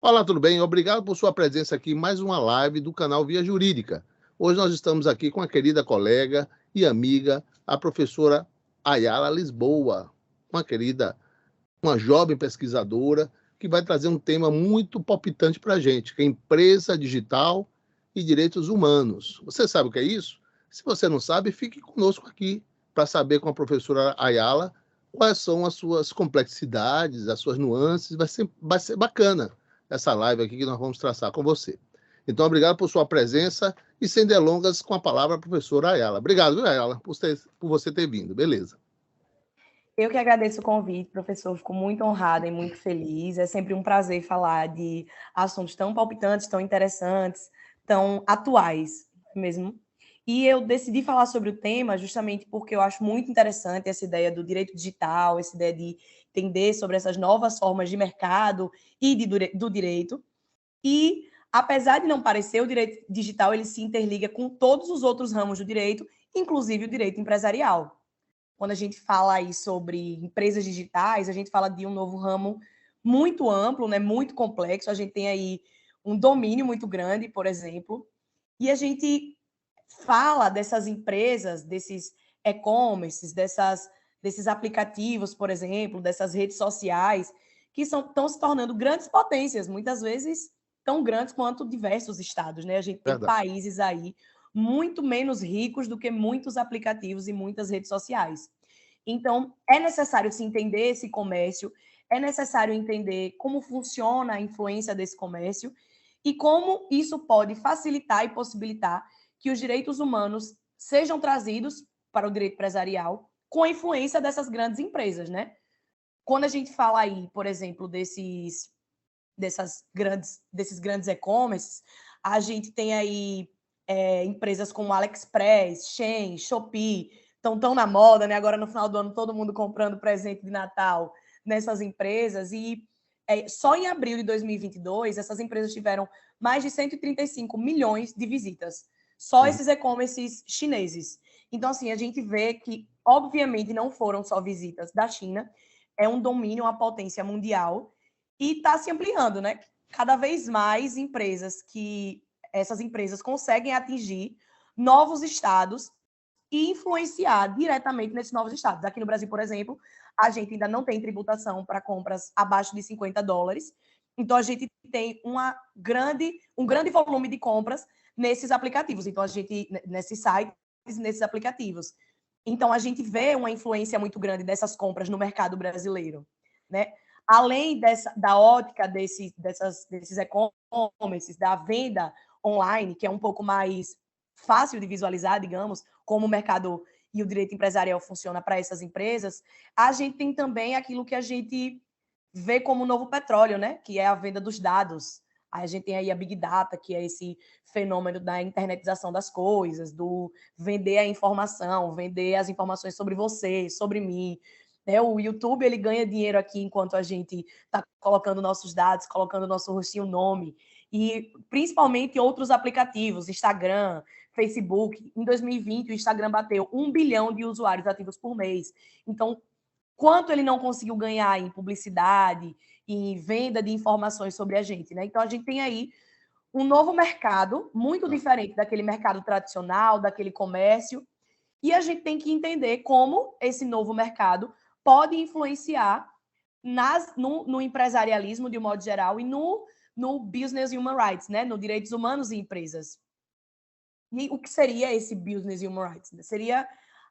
Olá, tudo bem? Obrigado por sua presença aqui em mais uma live do canal Via Jurídica. Hoje nós estamos aqui com a querida colega e amiga, a professora Ayala Lisboa, uma jovem pesquisadora que vai trazer um tema muito palpitante para a gente, que é empresa digital e direitos humanos. Você sabe o que é isso? Se você não sabe, fique conosco aqui para saber com a professora Ayala quais são as suas complexidades, as suas nuances. Vai ser bacana essa live aqui que nós vamos traçar com você. Então, obrigado por sua presença e sem delongas, com a palavra a professora Ayala. Obrigado, viu, Ayala, por você ter vindo. Beleza. Eu que agradeço o convite, professor. Fico muito honrada e muito feliz. É sempre um prazer falar de assuntos tão palpitantes, tão interessantes, tão atuais, não é mesmo? E eu decidi falar sobre o tema justamente porque eu acho muito interessante essa ideia do direito digital, essa ideia de entender sobre essas novas formas de mercado e do direito. E, apesar de não parecer, o direito digital ele se interliga com todos os outros ramos do direito, inclusive o direito empresarial. Quando a gente fala aí sobre empresas digitais, a gente fala de um novo ramo muito amplo, né, muito complexo. A gente tem aí um domínio muito grande, por exemplo, e a gente fala dessas empresas, desses e-commerces, desses aplicativos, por exemplo, dessas redes sociais, que estão se tornando grandes potências, muitas vezes tão grandes quanto diversos estados, né? A gente tem Verdade. países aí muito menos ricos do que muitos aplicativos e muitas redes sociais. Então, é necessário se entender esse comércio, é necessário entender como funciona a influência desse comércio e como isso pode facilitar e possibilitar que os direitos humanos sejam trazidos para o direito empresarial com a influência dessas grandes empresas, né? Quando a gente fala aí, por exemplo, desses grandes e-commerces, a gente tem aí empresas como AliExpress, Shein, Shopee, estão tão na moda, né? Agora no final do ano todo mundo comprando presente de Natal nessas empresas e só em abril de 2022 essas empresas tiveram mais de 135 milhões de visitas. Só Uhum. esses e-commerces chineses. Então, assim, a gente vê que, obviamente, não foram só visitas da China, é um domínio, uma potência mundial, e está se ampliando, né? Cada vez mais essas empresas conseguem atingir novos estados e influenciar diretamente nesses novos estados. Aqui no Brasil, por exemplo, a gente ainda não tem tributação para compras abaixo de $50. Então, a gente tem um grande volume de compras nesses aplicativos. Então, nesses sites, nesses aplicativos. Então, a gente vê uma influência muito grande dessas compras no mercado brasileiro, né? Além da ótica desses e-commerces, da venda online, que é um pouco mais fácil de visualizar, digamos, como o mercado e o direito empresarial funciona para essas empresas, a gente tem também aquilo que a gente vê como o novo petróleo, né? Que é a venda dos dados. A gente tem aí a Big Data, que é esse fenômeno da internetização das coisas, do vender a informação, vender as informações sobre você, sobre mim. O YouTube ele ganha dinheiro aqui enquanto a gente está colocando nossos dados, colocando nosso rostinho, nome. E principalmente outros aplicativos, Instagram, Facebook. Em 2020, o Instagram bateu 1 bilhão de usuários ativos por mês. Então, quanto ele não conseguiu ganhar em publicidade, em venda de informações sobre a gente, né? Então, a gente tem aí um novo mercado, muito diferente daquele mercado tradicional, daquele comércio, e a gente tem que entender como esse novo mercado pode influenciar no empresarialismo, de um modo geral, e no business human rights, né? No direitos humanos e empresas. E o que seria esse business human rights? Seria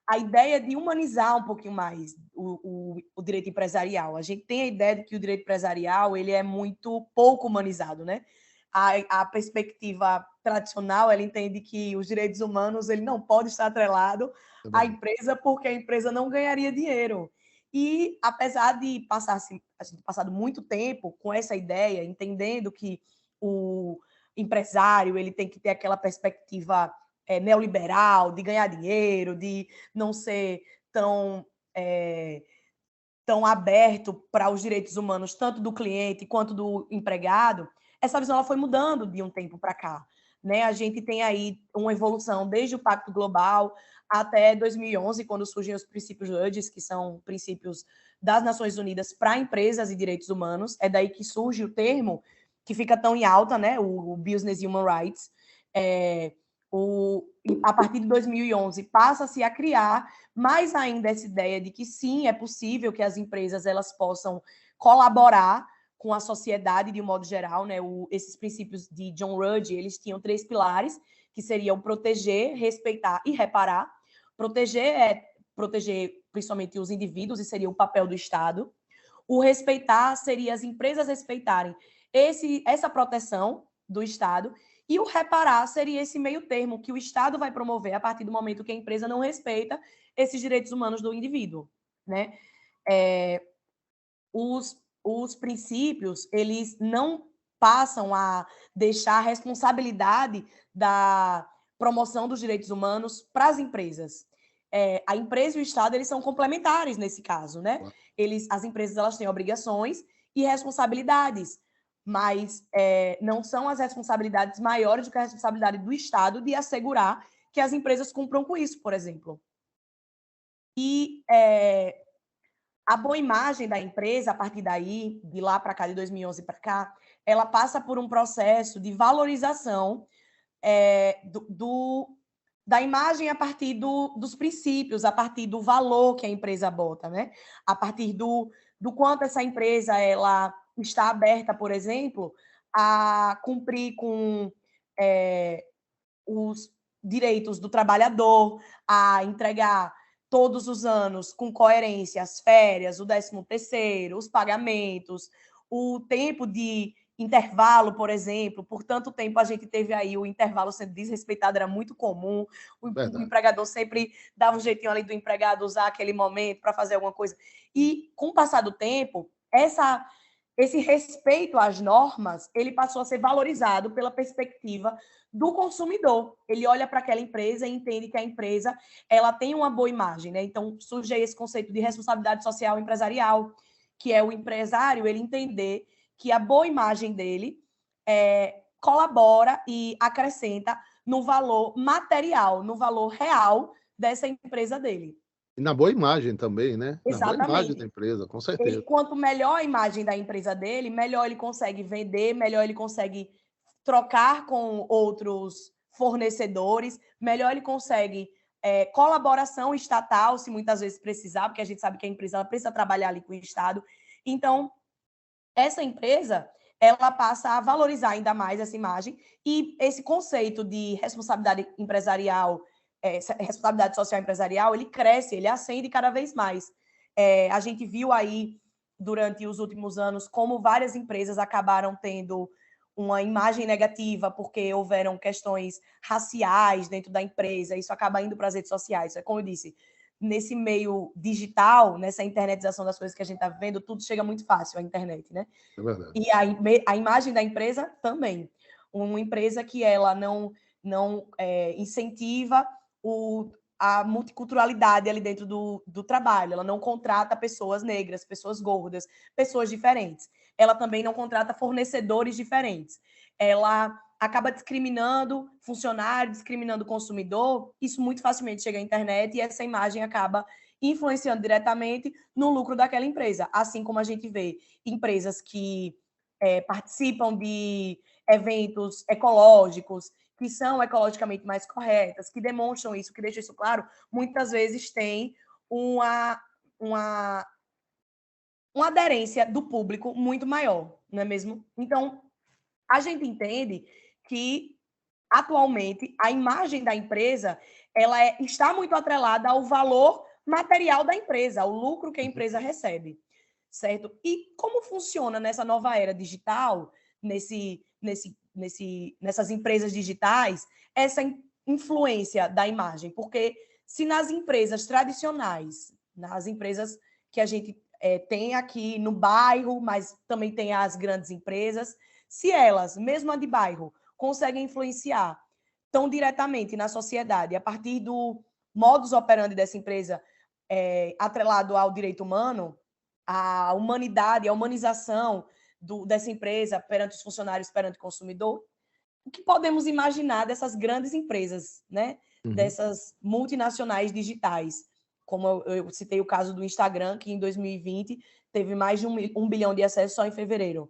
a ideia de humanizar um pouquinho mais o direito empresarial. A gente tem a ideia de que o direito empresarial ele é muito pouco humanizado, né? A perspectiva tradicional ela entende que os direitos humanos ele não pode estar atrelado É à verdade. empresa porque a empresa não ganharia dinheiro. E apesar de a gente passado muito tempo com essa ideia, entendendo que o empresário ele tem que ter aquela perspectiva neoliberal, de ganhar dinheiro, de não ser tão, é, tão aberto para os direitos humanos, tanto do cliente quanto do empregado, essa visão ela foi mudando de um tempo para cá. Né? A gente tem aí uma evolução desde o Pacto Global até 2011, quando surgem os princípios UDGs, que são princípios das Nações Unidas para empresas e direitos humanos. É daí que surge o termo que fica tão em alta, né? O Business Human Rights. A partir de 2011, passa-se a criar mais ainda essa ideia de que sim, é possível que as empresas elas possam colaborar com a sociedade de um modo geral, né? Esses princípios de John Rudge, eles tinham 3 pilares, que seriam proteger, respeitar e reparar. Proteger é proteger principalmente os indivíduos, e seria o papel do Estado. O respeitar seria as empresas respeitarem essa proteção do Estado, e o reparar seria esse meio termo que o Estado vai promover a partir do momento que a empresa não respeita esses direitos humanos do indivíduo, né? Os princípios, eles não passam a deixar a responsabilidade da promoção dos direitos humanos para as empresas. A empresa e o Estado, eles são complementares nesse caso, né? As empresas, elas têm obrigações e responsabilidades, mas não são as responsabilidades maiores do que a responsabilidade do Estado de assegurar que as empresas cumpram com isso, por exemplo. E a boa imagem da empresa, a partir daí, de lá para cá, de 2011 para cá, ela passa por um processo de valorização da imagem a partir dos princípios, a partir do valor que a empresa bota, né? A partir do quanto essa empresa ela está aberta, por exemplo, a cumprir com os direitos do trabalhador, a entregar todos os anos com coerência as férias, o 13º, os pagamentos, o tempo de intervalo, por exemplo. Por tanto tempo a gente teve aí o intervalo sendo desrespeitado, era muito comum. O empregador sempre dava um jeitinho ali do empregado usar aquele momento para fazer alguma coisa. E com o passar do tempo, esse respeito às normas, ele passou a ser valorizado pela perspectiva do consumidor. Ele olha para aquela empresa e entende que a empresa ela tem uma boa imagem, né? Então surge esse conceito de responsabilidade social empresarial, que é o empresário ele entender que a boa imagem dele colabora e acrescenta no valor material, no valor real dessa empresa dele. E na boa imagem também, né? Exatamente. Na boa imagem da empresa, com certeza. Quanto melhor a imagem da empresa dele, melhor ele consegue vender, melhor ele consegue trocar com outros fornecedores, melhor ele consegue colaboração estatal, se muitas vezes precisar, porque a gente sabe que a empresa ela precisa trabalhar ali com o Estado. Então, essa empresa ela passa a valorizar ainda mais essa imagem, e esse conceito de responsabilidade empresarial, responsabilidade social empresarial, ele cresce, ele ascende cada vez mais. A gente viu aí, durante os últimos anos, como várias empresas acabaram tendo uma imagem negativa porque houveram questões raciais dentro da empresa, isso acaba indo para as redes sociais. Como eu disse, nesse meio digital, nessa internetização das coisas que a gente está vivendo, tudo chega muito fácil à internet, né? É verdade. E a imagem da empresa também. Uma empresa que ela não incentiva a multiculturalidade ali dentro do trabalho. Ela não contrata pessoas negras, pessoas gordas, pessoas diferentes. Ela também não contrata fornecedores diferentes. Ela acaba discriminando funcionário, discriminando consumidor. Isso muito facilmente chega à internet e essa imagem acaba influenciando diretamente no lucro daquela empresa. Assim como a gente vê empresas que participam de eventos ecológicos, que são ecologicamente mais corretas, que demonstram isso, que deixam isso claro, muitas vezes tem uma aderência do público muito maior, não é mesmo? Então, a gente entende que, atualmente, a imagem da empresa ela está muito atrelada ao valor material da empresa, ao lucro que a empresa recebe, certo? E como funciona nessa nova era digital, nessas empresas digitais, essa influência da imagem? Porque se nas empresas tradicionais, nas empresas que a gente tem aqui no bairro, mas também tem as grandes empresas, se elas, mesmo a de bairro, conseguem influenciar tão diretamente na sociedade a partir do modus operandi dessa empresa atrelado ao direito humano, a humanidade, a humanização dessa empresa perante os funcionários, perante o consumidor, o que podemos imaginar dessas grandes empresas, né? Dessas multinacionais digitais? Como eu citei o caso do Instagram, que em 2020 teve mais de 1 bilhão de acessos só em fevereiro.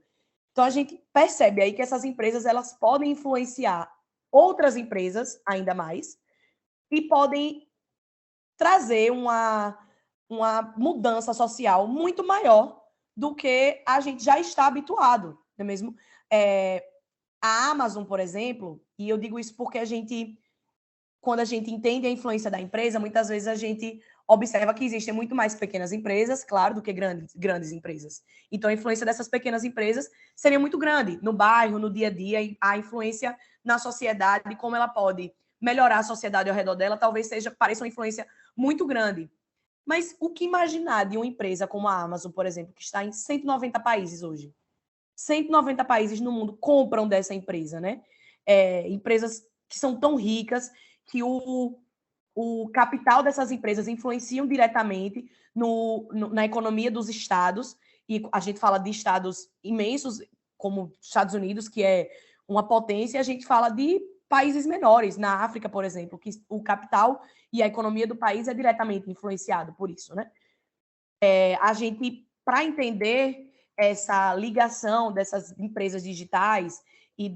Então, a gente percebe aí que essas empresas elas podem influenciar outras empresas ainda mais e podem trazer uma mudança social muito maior do que a gente já está habituado, não é mesmo? A Amazon, por exemplo, e eu digo isso porque quando a gente entende a influência da empresa, muitas vezes a gente observa que existem muito mais pequenas empresas, claro, do que grandes empresas. Então, a influência dessas pequenas empresas seria muito grande no bairro, no dia a dia, e a influência na sociedade, como ela pode melhorar a sociedade ao redor dela, talvez pareça uma influência muito grande. Mas o que imaginar de uma empresa como a Amazon, por exemplo, que está em 190 países hoje? 190 países no mundo compram dessa empresa, né? Empresas que são tão ricas que o capital dessas empresas influenciam diretamente na economia dos estados, e a gente fala de estados imensos, como Estados Unidos, que é uma potência, e a gente fala de países menores, na África, por exemplo, que o capital e a economia do país é diretamente influenciado por isso, né? A gente, para entender essa ligação dessas empresas digitais e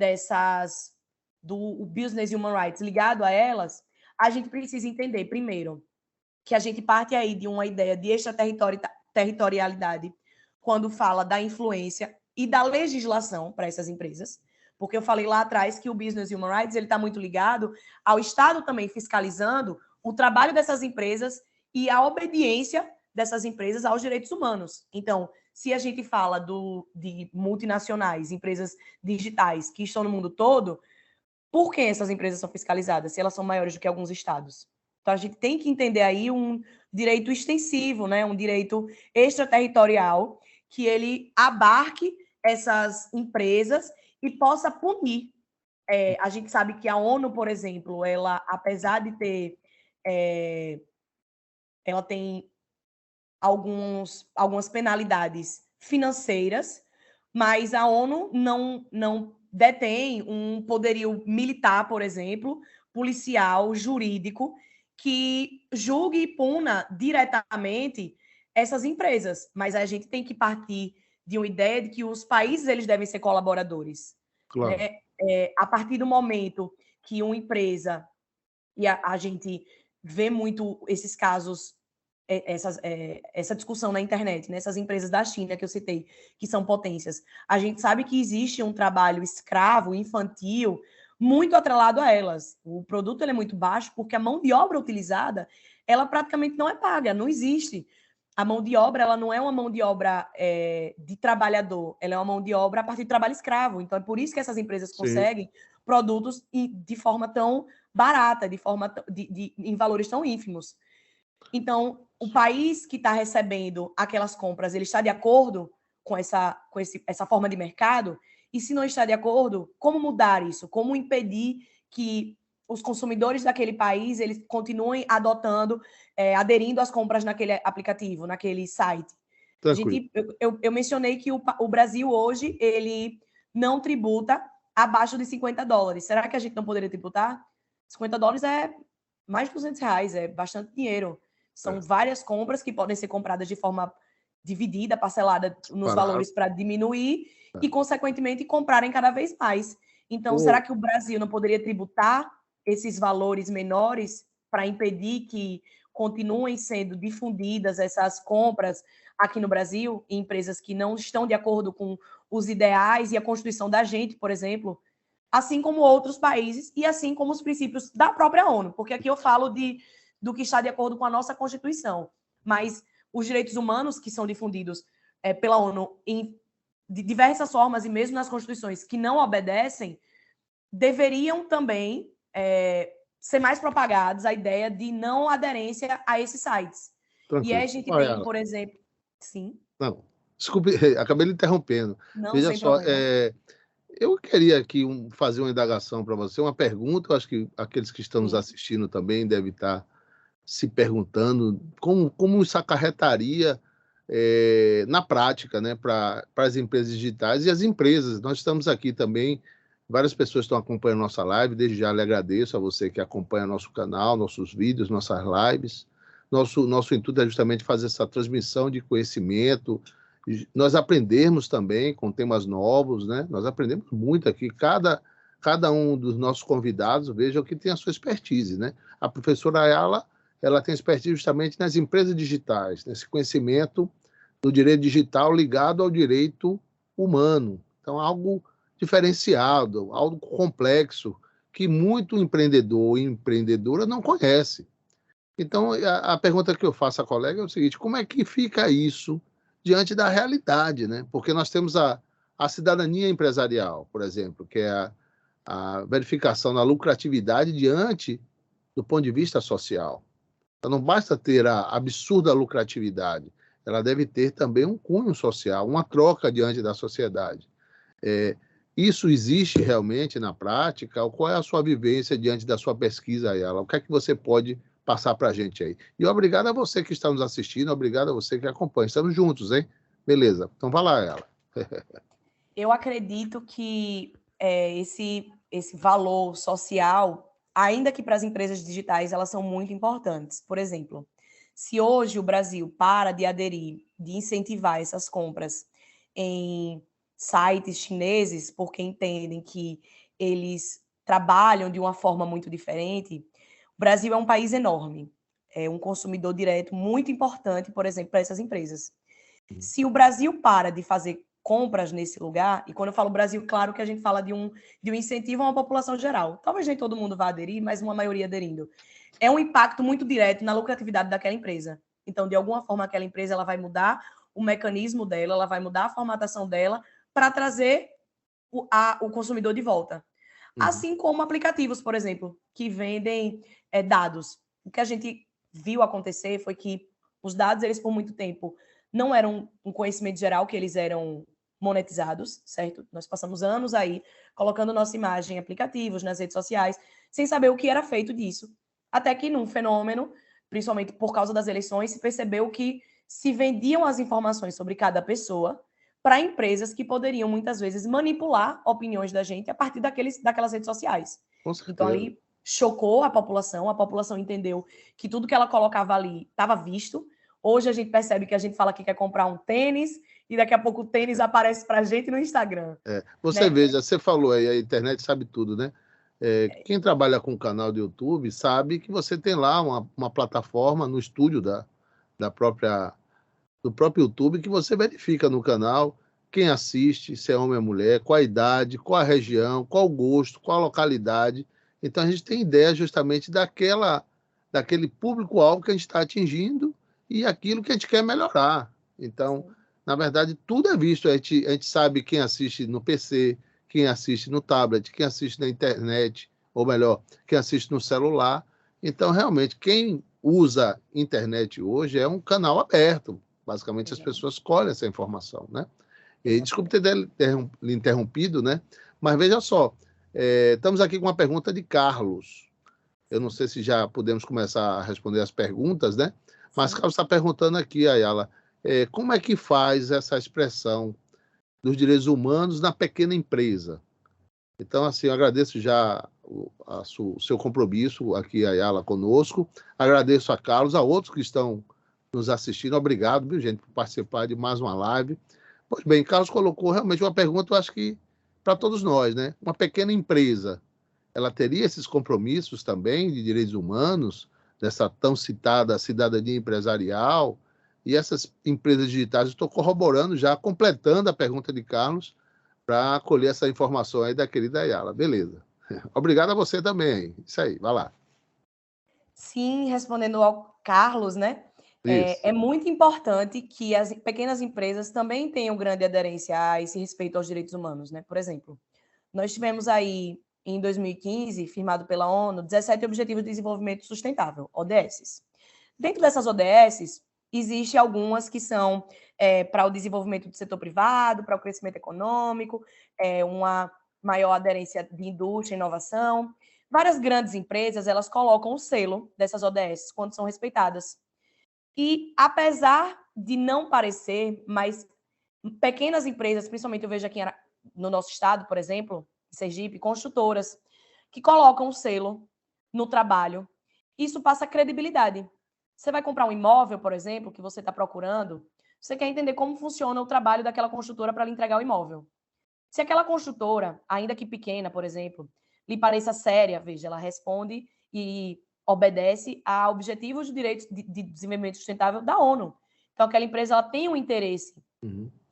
do Business Human Rights ligado a elas, a gente precisa entender, primeiro, que a gente parte aí de uma ideia de extraterritorialidade quando fala da influência e da legislação para essas empresas, porque eu falei lá atrás que o Business Human Rights ele está muito ligado ao Estado também fiscalizando o trabalho dessas empresas e a obediência dessas empresas aos direitos humanos. Então, se a gente fala de multinacionais, empresas digitais que estão no mundo todo, por que essas empresas são fiscalizadas, se elas são maiores do que alguns estados? Então, a gente tem que entender aí um direito extensivo, né? Um direito extraterritorial, que ele abarque essas empresas e possa punir. A gente sabe que a ONU, por exemplo, ela, apesar de ter... ela tem algumas penalidades financeiras, mas a ONU não detém um poderio militar, por exemplo, policial, jurídico, que julgue e puna diretamente essas empresas. Mas a gente tem que partir de uma ideia de que os países eles devem ser colaboradores. Claro. Né? A partir do momento que uma empresa, e a gente vê muito esses casos, essa discussão na internet, né? Essas empresas da China que eu citei, que são potências, a gente sabe que existe um trabalho escravo, infantil, muito atrelado a elas. O produto ele é muito baixo porque a mão de obra utilizada, ela praticamente não é paga, não existe. A mão de obra, ela não é uma mão de obra de trabalhador, ela é uma mão de obra a partir de trabalho escravo. Então, é por isso que essas empresas conseguem produtos de forma tão barata, em valores tão ínfimos. Então, o país que está recebendo aquelas compras, ele está de acordo com essa forma de mercado? E se não está de acordo, como mudar isso? Como impedir que os consumidores daquele país eles continuem aderindo às compras naquele aplicativo, naquele site? Eu mencionei que o Brasil hoje ele não tributa abaixo de $50. Será que a gente não poderia tributar? $50 é mais de R$200, é bastante dinheiro. São várias compras que podem ser compradas de forma dividida, parcelada nos valores para diminuir e, consequentemente, comprarem cada vez mais. Então, será que o Brasil não poderia tributar esses valores menores para impedir que continuem sendo difundidas essas compras aqui no Brasil, em empresas que não estão de acordo com os ideais e a Constituição da gente, por exemplo, assim como outros países e assim como os princípios da própria ONU? Porque aqui eu falo do que está de acordo com a nossa Constituição. Mas os direitos humanos que são difundidos pela ONU de diversas formas, e mesmo nas constituições que não obedecem, deveriam também ser mais propagados a ideia de não aderência a esses sites. Tranquilo. E aí a gente tem, por exemplo... Sim? Não, desculpe, acabei lhe interrompendo. Não, veja só, problema. Eu queria aqui fazer uma indagação para você, uma pergunta, eu acho que aqueles que estão nos assistindo também devem estar se perguntando como isso acarretaria na prática, né, para as empresas digitais e as empresas. Nós estamos aqui também, várias pessoas estão acompanhando nossa live, desde já lhe agradeço a você que acompanha nosso canal, nossos vídeos, nossas lives. Nosso intuito é justamente fazer essa transmissão de conhecimento nós aprendermos também com temas novos, né? Nós aprendemos muito aqui, cada um dos nossos convidados, veja que tem a sua expertise, né? A professora Ayala, ela tem expertise justamente nas empresas digitais, nesse conhecimento do direito digital ligado ao direito humano. Então, algo diferenciado, algo complexo, que muito empreendedor e empreendedora não conhece. Então, a pergunta que eu faço à colega é o seguinte: como é que fica isso diante da realidade, né? Porque nós temos a cidadania empresarial, por exemplo, que é a verificação da lucratividade diante do ponto de vista social. Então, não basta ter a absurda lucratividade, ela deve ter também um cunho social, uma troca diante da sociedade. Isso existe realmente na prática? Qual é a sua vivência diante da sua pesquisa, Ayala? O que é que você pode passar para a gente aí? E obrigado a você que está nos assistindo, obrigado a você que acompanha. Estamos juntos, hein? Beleza. Então, vai lá, Ayala. Eu acredito que esse valor social, ainda que para as empresas digitais, elas são muito importantes. Por exemplo, se hoje o Brasil para de aderir, de incentivar essas compras em sites chineses, porque entendem que eles trabalham de uma forma muito diferente, o Brasil é um país enorme, é um consumidor direto muito importante, por exemplo, para essas empresas. Se o Brasil para de fazer compras nesse lugar, e quando eu falo Brasil, claro que a gente fala de um incentivo a uma população geral. Talvez nem todo mundo vá aderir, mas uma maioria aderindo. É um impacto muito direto na lucratividade daquela empresa. Então, de alguma forma, aquela empresa ela vai mudar o mecanismo dela, ela vai mudar a formatação dela para trazer o consumidor de volta. Assim como aplicativos, por exemplo, que vendem dados. O que a gente viu acontecer foi que os dados, eles por muito tempo, não eram um conhecimento geral que eles eram monetizados, certo? Nós passamos anos aí colocando nossa imagem em aplicativos, nas redes sociais, sem saber o que era feito disso. Até que num fenômeno, principalmente por causa das eleições, se percebeu que se vendiam as informações sobre cada pessoa para empresas que poderiam muitas vezes manipular opiniões da gente a partir daquelas redes sociais. Com Então certeza. ali chocou a população entendeu que tudo que ela colocava ali estava visto. Hoje a gente percebe que a gente fala que quer comprar um tênis e daqui a pouco o tênis aparece para a gente no Instagram. Você Né? veja, você falou aí, a internet sabe tudo, né? Quem trabalha com canal do YouTube sabe que você tem lá uma plataforma no estúdio do próprio YouTube que você verifica no canal quem assiste, se é homem ou mulher, qual a idade, qual a região, qual o gosto, qual a localidade. Então a gente tem ideia justamente daquele público-alvo que a gente está atingindo e aquilo que a gente quer melhorar. Então, na verdade, tudo é visto. A gente sabe quem assiste no PC, quem assiste no tablet, quem assiste na internet, ou melhor, quem assiste no celular. Então, realmente, quem usa internet hoje é um canal aberto. Basicamente, as pessoas colhem essa informação, né? E desculpe ter lhe interrompido, né? Mas veja só, estamos aqui com uma pergunta de Carlos. Eu não sei se já podemos começar a responder as perguntas, né? Mas Carlos está perguntando aqui, Ayala, como é que faz essa expressão dos direitos humanos na pequena empresa? Então, assim, eu agradeço já o seu compromisso aqui, Ayala, conosco. Agradeço a Carlos, a outros que estão nos assistindo. Obrigado, viu, gente, por participar de mais uma live. Pois bem, Carlos colocou realmente uma pergunta, eu acho que para todos nós, né? Uma pequena empresa, ela teria esses compromissos também de direitos humanos, dessa tão citada cidadania empresarial? E essas empresas digitais, estou corroborando já, completando a pergunta de Carlos, para colher essa informação aí da querida Ayala. Beleza. Obrigado a você também. Isso aí, vai lá. Sim, respondendo ao Carlos, né? É muito importante que as pequenas empresas também tenham grande aderência a esse respeito aos direitos humanos, né? Por exemplo, nós tivemos aí, em 2015, firmado pela ONU, 17 Objetivos de Desenvolvimento Sustentável, ODS. Dentro dessas ODS, existem algumas que são para o desenvolvimento do setor privado, para o crescimento econômico, uma maior aderência de indústria e inovação. Várias grandes empresas, elas colocam o selo dessas ODS quando são respeitadas. E, apesar de não parecer, mas pequenas empresas, principalmente eu vejo aqui no nosso estado, por exemplo, em Sergipe, construtoras, que colocam o selo no trabalho, isso passa credibilidade. Você vai comprar um imóvel, por exemplo, que você está procurando, Você quer entender como funciona o trabalho daquela construtora para lhe entregar o imóvel. Se aquela construtora, ainda que pequena, por exemplo, lhe pareça séria, veja, ela responde e obedece a objetivos de direitos de desenvolvimento sustentável da ONU. Então, aquela empresa ela tem um interesse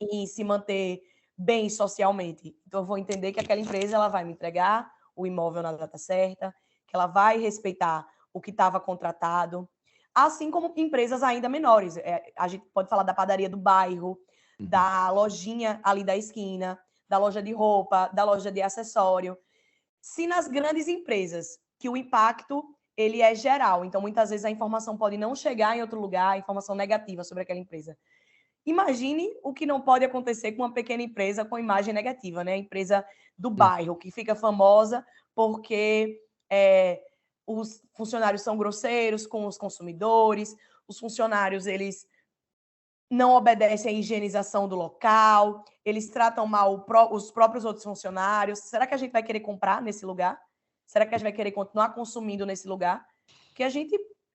em se manter bem socialmente. Então, eu vou entender que aquela empresa ela vai me entregar o imóvel na data certa, que ela vai respeitar o que estava contratado, assim como empresas ainda menores. A gente pode falar da padaria do bairro, da lojinha ali da esquina, da loja de roupa, da loja de acessório. Se nas grandes empresas, que o impacto ele é geral, então muitas vezes a informação pode não chegar em outro lugar, informação negativa sobre aquela empresa. Imagine o que não pode acontecer com uma pequena empresa com imagem negativa, né? A empresa do bairro, que fica famosa porque os funcionários são grosseiros com os consumidores, os funcionários eles não obedecem à higienização do local, eles tratam mal os próprios outros funcionários. Será que a gente vai querer comprar nesse lugar? Será que a gente vai querer continuar consumindo nesse lugar? Porque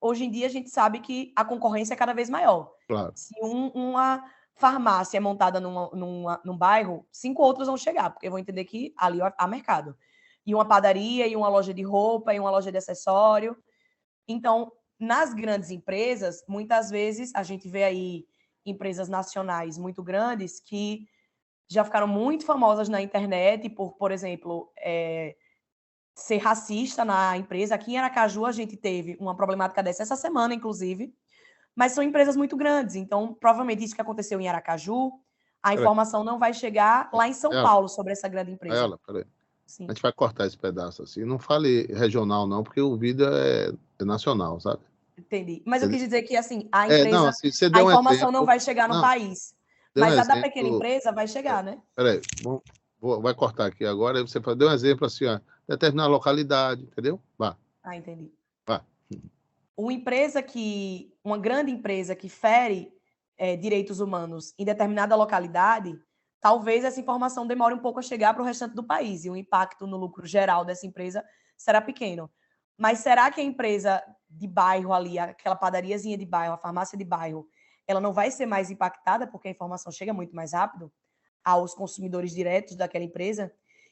hoje em dia, a gente sabe que a concorrência é cada vez maior. Claro. Se uma farmácia é montada num bairro, 5 outros vão chegar, porque vão entender que ali há mercado. E uma padaria, e uma loja de roupa, e uma loja de acessório. Então, nas grandes empresas, muitas vezes a gente vê aí empresas nacionais muito grandes que já ficaram muito famosas na internet por exemplo, ser racista na empresa. Aqui em Aracaju a gente teve uma problemática dessa essa semana, inclusive, mas são empresas muito grandes, então provavelmente isso que aconteceu em Aracaju, a informação não vai chegar lá em São Paulo sobre essa grande empresa. Peraí. Sim. A gente vai cortar esse pedaço assim. Não fale regional não, porque o vídeo é nacional, sabe? Entendi. Mas eu quis dizer que, assim, a empresa, não, assim, você a deu um informação exemplo, não vai chegar no país. deu um Mas a da exemplo, pequena empresa vai chegar, né? Peraí, vai cortar aqui agora, aí você deu um exemplo assim, ó, determinada localidade, entendeu? Vá. Ah, entendi. Vá. Uma grande empresa que fere direitos humanos em determinada localidade, talvez essa informação demore um pouco a chegar para o restante do país e o impacto no lucro geral dessa empresa será pequeno. Mas será que a empresa de bairro ali, aquela padariazinha de bairro, a farmácia de bairro, ela não vai ser mais impactada porque a informação chega muito mais rápido aos consumidores diretos daquela empresa?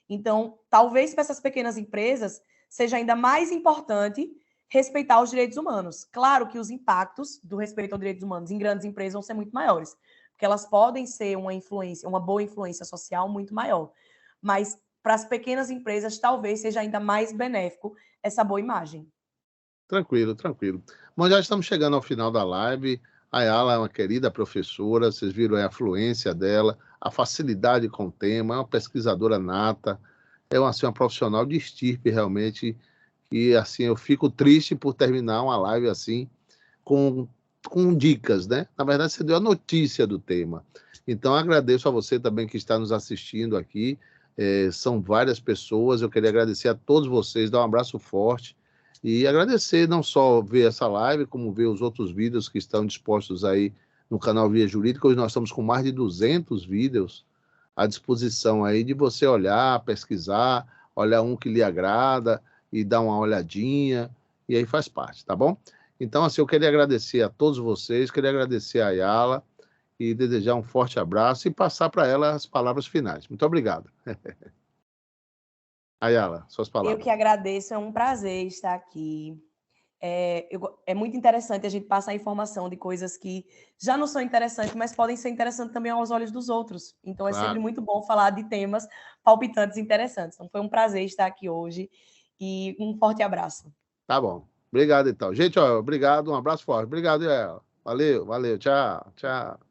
Então, talvez para essas pequenas empresas seja ainda mais importante respeitar os direitos humanos. Claro que os impactos do respeito aos direitos humanos em grandes empresas vão ser muito maiores, porque elas podem ser uma boa influência social muito maior. Mas para as pequenas empresas, talvez seja ainda mais benéfico essa boa imagem. Tranquilo. Bom, já estamos chegando ao final da live. A Ayala é uma querida professora, vocês viram a fluência dela, a facilidade com o tema, é uma pesquisadora nata, é uma profissional de estirpe realmente. E assim, eu fico triste por terminar uma live assim, com dicas, né? Na verdade, você deu a notícia do tema. Então, agradeço a você também que está nos assistindo aqui. São várias pessoas, eu queria agradecer a todos vocês, dar um abraço forte e agradecer não só ver essa live, como ver os outros vídeos que estão dispostos aí no canal Via Jurídica. Hoje nós estamos com mais de 200 vídeos à disposição aí de você olhar, pesquisar, olhar um que lhe agrada e dar uma olhadinha, e aí faz parte, tá bom? Então, assim, eu queria agradecer a todos vocês, queria agradecer a Ayala e desejar um forte abraço e passar para ela as palavras finais. Muito obrigado. Ayala, suas palavras. Eu que agradeço, é um prazer estar aqui. É muito interessante a gente passar informação de coisas que já não são interessantes, mas podem ser interessantes também aos olhos dos outros. Então, é sempre muito bom falar de temas palpitantes e interessantes. Então, foi um prazer estar aqui hoje e um forte abraço. Tá bom. Obrigado, então. Gente, obrigado, um abraço forte. Obrigado, Ayala. Valeu, tchau.